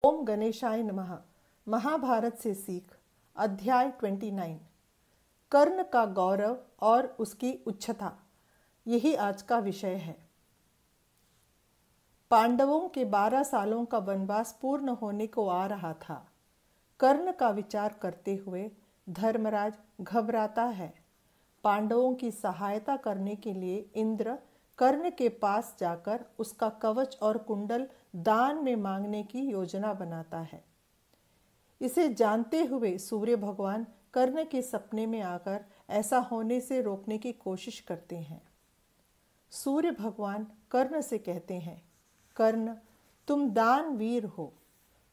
ओम गणेशाय नमः। महाभारत से सीख अध्याय 29 कर्ण का गौरव और उसकी उच्चता, यही आज का विषय है। पांडवों के 12 सालों का वनवास पूर्ण होने को आ रहा था। कर्ण का विचार करते हुए धर्मराज घबराता है। पांडवों की सहायता करने के लिए इंद्र कर्ण के पास जाकर उसका कवच और कुंडल दान में मांगने की योजना बनाता है। इसे जानते हुए सूर्य भगवान कर्ण के सपने में आकर ऐसा होने से रोकने की कोशिश करते हैं। सूर्य भगवान कर्ण से कहते हैं, कर्ण, तुम दानवीर हो।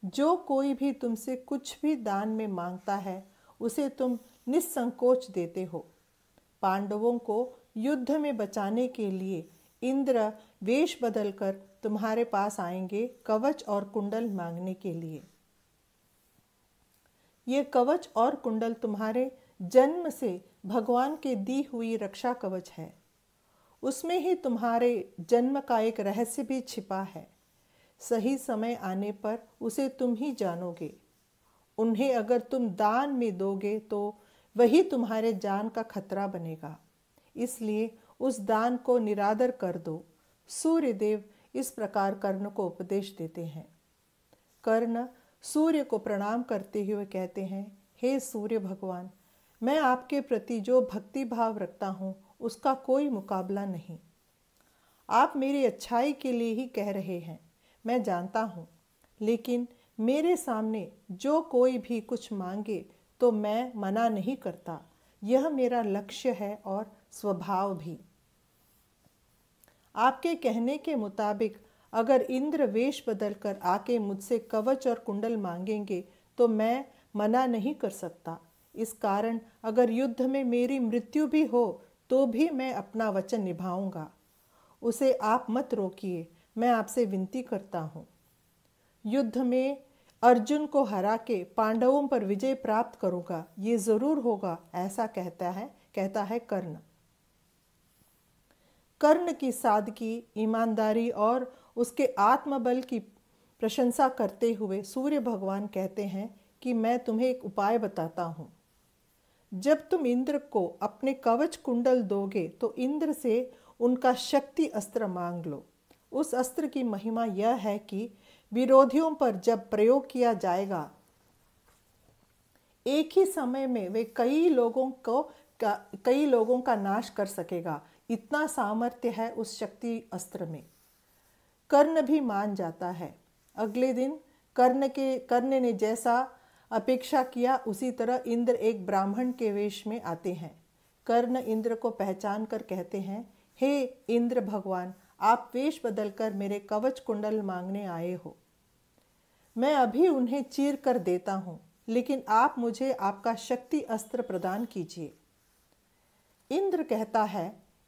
जो कोई भी तुमसे कुछ भी दान में मांगता है उसे तुम निस्संकोच देते हो। पांडवों को युद्ध में बचाने के लिए इंद्र वेश बदलकर तुम्हारे पास आएंगे कवच और कुंडल मांगने के लिए। ये कवच और कुंडल तुम्हारे जन्म से भगवान के दी हुई रक्षा कवच है। उसमें ही तुम्हारे जन्म का एक रहस्य भी छिपा है। सही समय आने पर उसे तुम ही जानोगे। उन्हें अगर तुम दान में दोगे तो वही तुम्हारे जान का खतरा बनेगा। इसलिए उस दान को निरादर कर दो। सूर्यदेव इस प्रकार कर्ण को उपदेश देते हैं। कर्ण सूर्य को प्रणाम करते हुए कहते हैं, हे सूर्य भगवान, मैं आपके प्रति जो भक्ति भाव रखता हूँ उसका कोई मुकाबला नहीं। आप मेरी अच्छाई के लिए ही कह रहे हैं, मैं जानता हूँ, लेकिन मेरे सामने जो कोई भी कुछ मांगे तो मैं मना नहीं करता। यह मेरा लक्ष्य है और स्वभाव भी। आपके कहने के मुताबिक अगर इंद्र वेश बदलकर आके मुझसे कवच और कुंडल मांगेंगे तो मैं मना नहीं कर सकता। इस कारण अगर युद्ध में मेरी मृत्यु भी हो तो भी मैं अपना वचन निभाऊंगा। उसे आप मत रोकिए, मैं आपसे विनती करता हूँ। युद्ध में अर्जुन को हरा के पांडवों पर विजय प्राप्त करूंगा, ये जरूर होगा, ऐसा कहता है कर्ण। कर्ण की सादगी, ईमानदारी और उसके आत्मबल की प्रशंसा करते हुए सूर्य भगवान कहते हैं कि मैं तुम्हें एक उपाय बताता हूँ। जब तुम इंद्र को अपने कवच कुंडल दोगे तो इंद्र से उनका शक्ति अस्त्र मांग लो। उस अस्त्र की महिमा यह है कि विरोधियों पर जब प्रयोग किया जाएगा एक ही समय में वे कई लोगों का नाश कर सकेगा। इतना सामर्थ्य है उस शक्ति अस्त्र में। कर्ण भी मान जाता है। अगले दिन कर्ण ने जैसा अपेक्षा किया उसी तरह इंद्र एक ब्राह्मण के वेश में आते हैं। कर्ण इंद्र को पहचान कर कहते हैं, हे इंद्र भगवान, आप वेश बदलकर मेरे कवच कुंडल मांगने आए हो। मैं अभी उन्हें चीर कर देता हूँ, लेकिन आप मुझे आपका शक्ति अस्त्र प्रदान कीजिए। इंद्र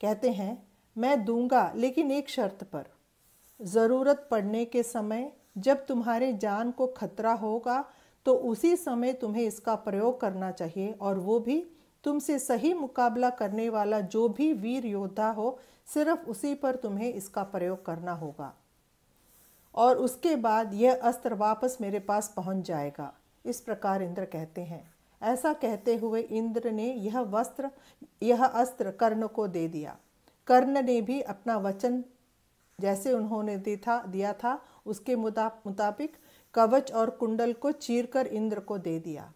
कहते हैं, मैं दूंगा, लेकिन एक शर्त पर। जरूरत पड़ने के समय जब तुम्हारे जान को खतरा होगा तो उसी समय तुम्हें इसका प्रयोग करना चाहिए, और वो भी तुमसे सही मुकाबला करने वाला जो भी वीर योद्धा हो, सिर्फ उसी पर तुम्हें इसका प्रयोग करना होगा, और उसके बाद यह अस्त्र वापस मेरे पास पहुंच जाएगा। इस प्रकार इंद्र कहते हैं। ऐसा कहते हुए इंद्र ने यह अस्त्र कर्ण को दे दिया। कर्ण ने भी अपना वचन जैसे उन्होंने दिया था उसके मुताबिक कवच और कुंडल को चीरकर इंद्र को दे दिया।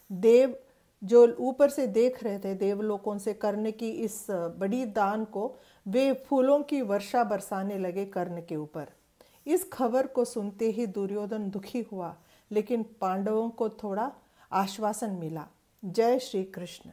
देव जो ऊपर से देख रहे थे देवलोकों से कर्ण की इस बड़ी दान को, वे फूलों की वर्षा बरसाने लगे कर्ण के ऊपर। इस खबर को सुनते ही दुर्योधन दुखी हुआ, लेकिन पांडवों को थोड़ा आश्वासन मिला। जय श्री कृष्ण।